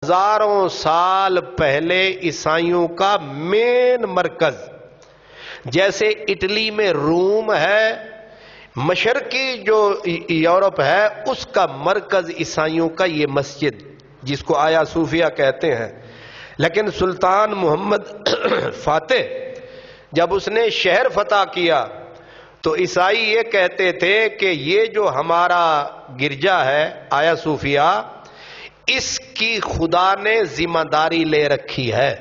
ہزاروں سال پہلے عیسائیوں کا مین مرکز، جیسے اٹلی میں روم ہے، مشرقی جو یورپ ہے اس کا مرکز عیسائیوں کا یہ مسجد، جس کو آیا صوفیہ کہتے ہیں۔ لیکن سلطان محمد فاتح جب اس نے شہر فتح کیا تو عیسائی یہ کہتے تھے کہ یہ جو ہمارا گرجا ہے آیا صوفیہ، اس کی خدا نے ذمہ داری لے رکھی ہے،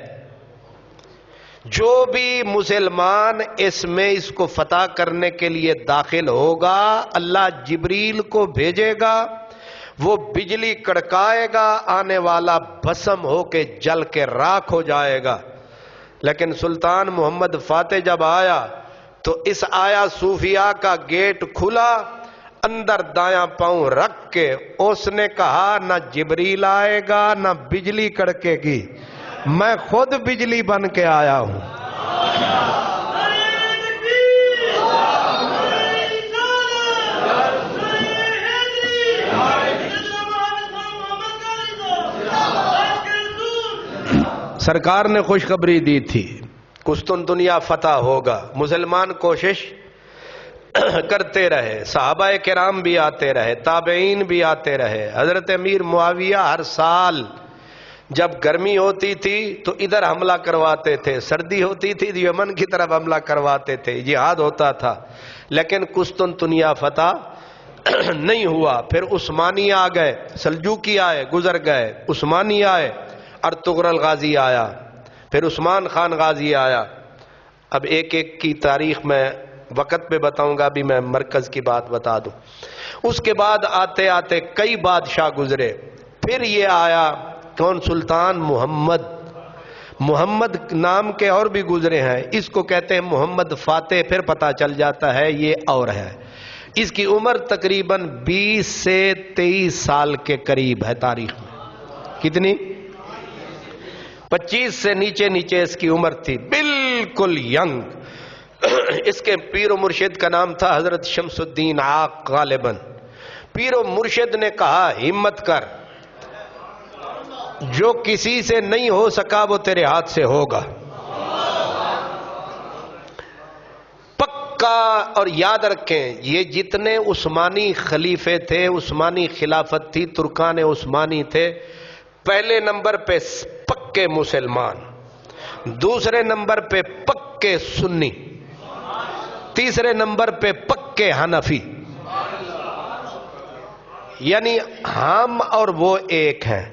جو بھی مسلمان اس میں اس کو فتح کرنے کے لیے داخل ہوگا اللہ جبریل کو بھیجے گا، وہ بجلی کڑکائے گا، آنے والا بھسم ہو کے جل کے راکھ ہو جائے گا۔ لیکن سلطان محمد فاتح جب آیا تو اس آیا صوفیہ کا گیٹ کھلا، اندر دایاں پاؤں رکھ کے اس نے کہا نہ جبریل آئے گا نہ بجلی کڑکے گی، میں خود بجلی بن کے آیا ہوں۔ سرکار نے خوشخبری دی تھی قسطنطنیہ فتح ہوگا، مسلمان کوشش کرتے رہے، صحابہ کرام بھی آتے رہے، تابعین بھی آتے رہے۔ حضرت امیر معاویہ ہر سال جب گرمی ہوتی تھی تو ادھر حملہ کرواتے تھے، سردی ہوتی تھی تو یمن کی طرف حملہ کرواتے تھے، جہاد ہوتا تھا، لیکن قسطنطنیہ فتح نہیں ہوا۔ پھر عثمانی آ گئے، سلجوقی آئے گزر گئے، عثمانی آئے، ارطغرل غازی آیا، پھر عثمان خان غازی آیا۔ اب ایک ایک کی تاریخ میں وقت پہ بتاؤں گا، ابھی میں مرکز کی بات بتا دوں۔ اس کے بعد آتے آتے کئی بادشاہ گزرے، پھر یہ آیا کون؟ سلطان محمد۔ محمد نام کے اور بھی گزرے ہیں، اس کو کہتے ہیں محمد فاتح، پھر پتہ چل جاتا ہے یہ اور ہے۔ اس کی عمر تقریباً 20 سے 23 سال کے قریب ہے تاریخ میں۔ کتنی؟ 25 سے نیچے نیچے اس کی عمر تھی، بالکل ینگ۔ اس کے پیر و مرشد کا نام تھا حضرت شمس الدین عاق غالباً۔ پیر و مرشد نے کہا ہمت کر، جو کسی سے نہیں ہو سکا وہ تیرے ہاتھ سے ہوگا، پکا۔ اور یاد رکھیں یہ جتنے عثمانی خلیفے تھے، عثمانی خلافت تھی، ترکان عثمانی تھے، پہلے نمبر پہ پکے مسلمان، دوسرے نمبر پہ پکے سنی، تیسرے نمبر پہ پکے حنفی، یعنی ہم اور وہ ایک ہیں۔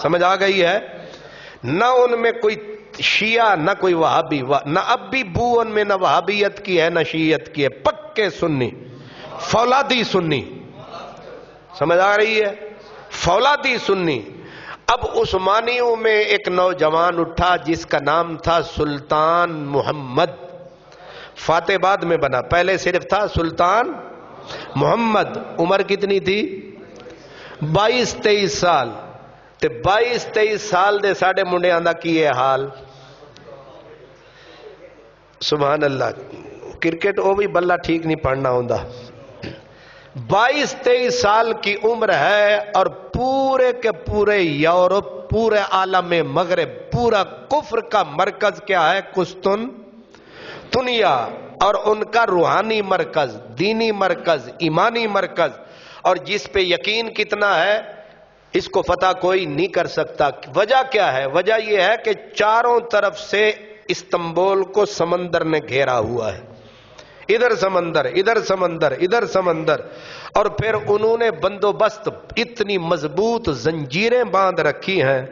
سمجھ آ گئی ہے؟ نہ ان میں کوئی شیعہ نہ کوئی وہابی، نہ اب بھی بو ان میں نہ وہابیت کی ہے نہ شیعت کی ہے، پکے سنی، فولادی سنی۔ سمجھ آ رہی ہے؟ فولادی سنی۔ اب عثمانیوں میں ایک نوجوان اٹھا جس کا نام تھا سلطان محمد، فاتح بعد میں بنا، پہلے صرف تھا سلطان محمد۔ عمر کتنی تھی؟ 22-23 سال۔ تے 22-23 سال دے ساڑے منڈے آندہ کیے حال، سبحان اللہ۔ کرکٹ وہ بھی بلہ ٹھیک نہیں پڑھنا ہوندہ۔ 22-23 سال کی عمر ہے اور پورے کے پورے یورپ، پورے عالم مغرب، پورا کفر کا مرکز کیا ہے؟ قسطنطنیہ، اور ان کا روحانی مرکز، دینی مرکز، ایمانی مرکز، اور جس پہ یقین کتنا ہے اس کو فتح کوئی نہیں کر سکتا۔ وجہ کیا ہے؟ وجہ یہ ہے کہ چاروں طرف سے استنبول کو سمندر نے گھیرا ہوا ہے، ادھر سمندر ادھر سمندر ادھر سمندر، اور پھر انہوں نے بندوبست اتنی مضبوط زنجیریں باندھ رکھی ہیں،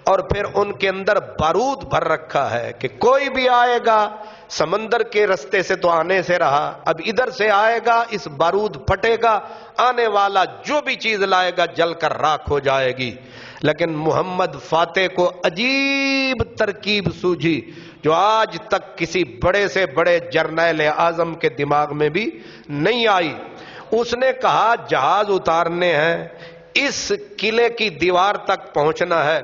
اور پھر ان کے اندر بارود بھر رکھا ہے کہ کوئی بھی آئے گا سمندر کے رستے سے تو آنے سے رہا، اب ادھر سے آئے گا اس بارود پھٹے گا، آنے والا جو بھی چیز لائے گا جل کر راکھ ہو جائے گی۔ لیکن محمد فاتح کو عجیب ترکیب سوجھی جو آج تک کسی بڑے سے بڑے جرنیل اعظم کے دماغ میں بھی نہیں آئی۔ اس نے کہا جہاز اتارنے ہیں، اس قلعے کی دیوار تک پہنچنا ہے،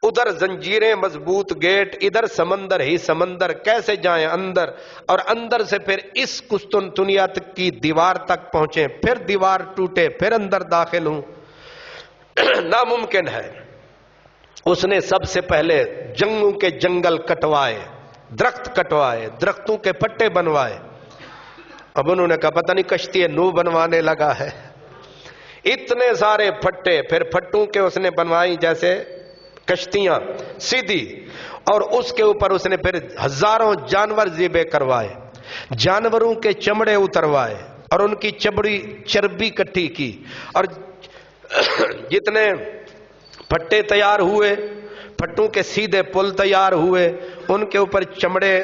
ادھر زنجیریں مضبوط گیٹ، ادھر سمندر ہی سمندر، کیسے جائیں اندر، اور اندر سے پھر اس قسطنطنیہ کی دیوار تک پہنچیں، پھر دیوار ٹوٹے، پھر اندر داخل ہوں، ناممکن ہے۔ اس نے سب سے پہلے جنگوں کے جنگل کٹوائے، درخت کٹوائے، درختوں کے پٹے بنوائے. اب انہوں نے کہا پتہ نہیں کشتی نوح بنوانے لگا ہے. اتنے سارے پھٹے، پھر پھٹوں کے اس نے بنوائی جیسے کشتیاں سیدھی، اور اس کے اوپر اس نے پھر ہزاروں جانور ذبح کروائے، جانوروں کے چمڑے اتروائے اور ان کی چربی کٹھی کی، اور جتنے پھٹے تیار ہوئے، پھٹوں کے سیدھے پل تیار ہوئے، ان کے اوپر چمڑے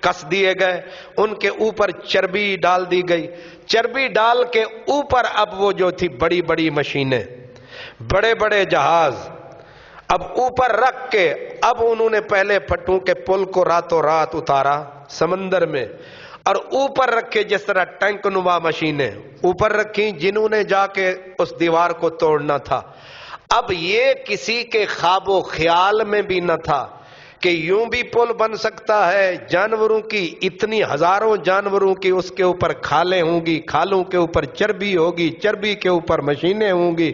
کس دیے گئے، ان کے اوپر چربی ڈال دی گئی. چربی ڈال کے اوپر اب وہ جو تھی بڑی بڑی مشینیں، بڑے بڑے جہاز اب اوپر رکھ کے، اب انہوں نے پہلے پھٹوں کے پل کو راتوں رات اتارا سمندر میں، اور اوپر رکھے جس طرح ٹینک نما مشینیں اوپر رکھی، جنہوں نے جا کے اس دیوار کو توڑنا تھا. اب یہ کسی کے خواب و خیال میں بھی نہ تھا کہ یوں بھی پل بن سکتا ہے. جانوروں کی اتنی ہزاروں جانوروں کی اس کے اوپر کھالیں ہوں گی، کھالوں کے اوپر چربی ہوگی، چربی کے اوپر مشینیں ہوں گی.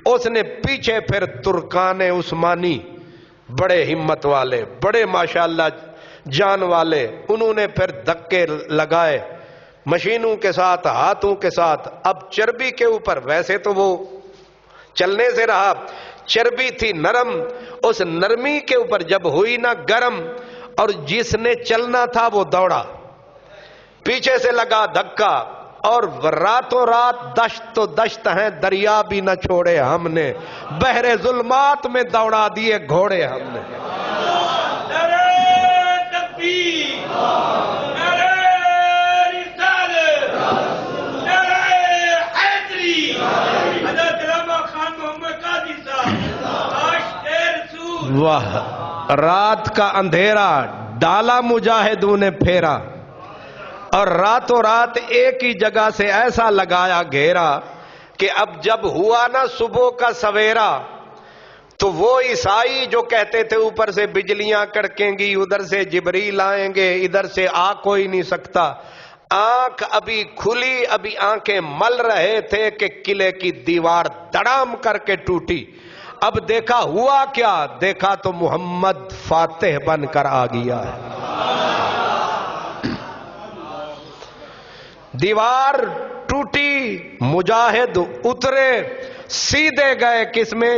اس نے پیچھے پھر ترکان عثمانی، بڑے ہمت والے، بڑے ماشاءاللہ جان والے، انہوں نے پھر دھکے لگائے مشینوں کے ساتھ، ہاتھوں کے ساتھ. اب چربی کے اوپر، ویسے تو وہ چلنے سے رہا، چربی تھی نرم، اس نرمی کے اوپر جب ہوئی نا گرم، اور جس نے چلنا تھا وہ دوڑا، پیچھے سے لگا دھکا، اور راتوں رات دشت تو دشت ہیں، دریا بھی نہ چھوڑے ہم نے، بحر ظلمات میں دوڑا دیے گھوڑے ہم نے. واہ، رات کا اندھیرا ڈالا مجاہدوں نے پھیرا، اور راتوں رات ایک ہی جگہ سے ایسا لگایا گھیرا کہ اب جب ہوا نا صبح کا سویرا، تو وہ عیسائی جو کہتے تھے اوپر سے بجلیاں کڑکیں گی، ادھر سے جبریل آئیں گے، ادھر سے آ کوئی نہیں سکتا، آنکھ ابھی کھلی، ابھی آنکھیں مل رہے تھے کہ قلعے کی دیوار دڑام کر کے ٹوٹی. اب دیکھا ہوا کیا؟ دیکھا تو محمد فاتح بن کر آ گیا ہے. دیوار ٹوٹی، مجاہد اترے، سیدھے گئے کس میں؟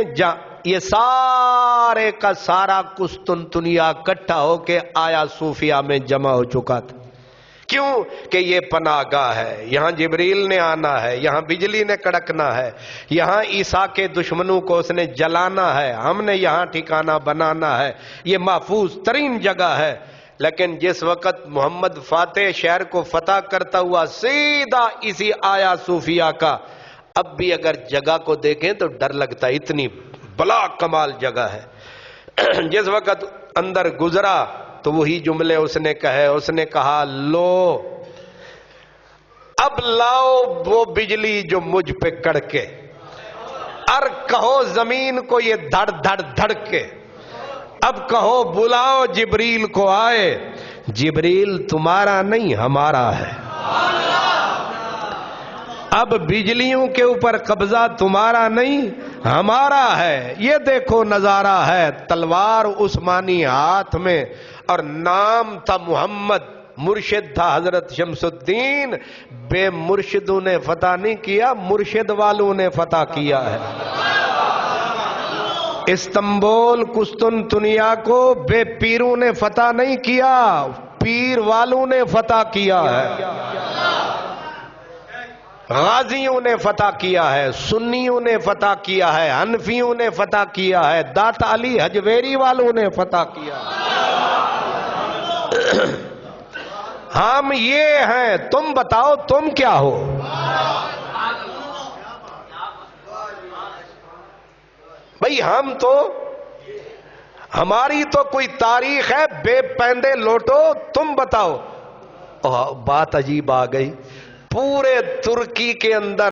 یہ سارے کا سارا قسطنطنیہ اکٹھا ہو کے آیا صوفیہ میں جمع ہو چکا تھا. کیوں کہ یہ پناہ گاہ ہے، یہاں جبریل نے آنا ہے، یہاں بجلی نے کڑکنا ہے، یہاں عیسیٰ کے دشمنوں کو اس نے جلانا ہے، ہم نے یہاں ٹھکانہ بنانا ہے، یہ محفوظ ترین جگہ ہے. لیکن جس وقت محمد فاتح شہر کو فتح کرتا ہوا سیدھا اسی آیا صوفیہ کا، اب بھی اگر جگہ کو دیکھیں تو ڈر لگتا ہے، اتنی بلا کمال جگہ ہے. جس وقت اندر گزرا تو وہی جملے اس نے کہے، اس نے کہا لو اب لاؤ وہ بجلی جو مجھ پہ کڑکے، اور کہو زمین کو یہ دھڑ دھڑ دھڑ کے، اب کہو بلاؤ جبریل کو آئے. جبریل تمہارا نہیں ہمارا ہے، اب بجلیوں کے اوپر قبضہ تمہارا نہیں ہمارا ہے. یہ دیکھو نظارہ ہے، تلوار عثمانی ہاتھ میں، اور نام تھا محمد، مرشد تھا حضرت شمس الدین. بے مرشدوں نے فتح نہیں کیا، مرشد والوں نے فتح کیا ہے. استنبول قسطنطنیہ کو بے پیروں نے فتح نہیں کیا، پیر والوں نے فتح کیا ہے. غازیوں نے فتح کیا ہے، سنیوں نے فتح کیا ہے، حنفیوں نے فتح کیا ہے، داتا علی حجویری والوں نے فتح کیا ہے. ہم یہ ہیں، تم بتاؤ تم کیا ہو؟ بھئی ہم تو، ہماری تو کوئی تاریخ ہے، بے پیندے لوٹو، تم بتاؤ. بات عجیب آ گئی، پورے ترکی کے اندر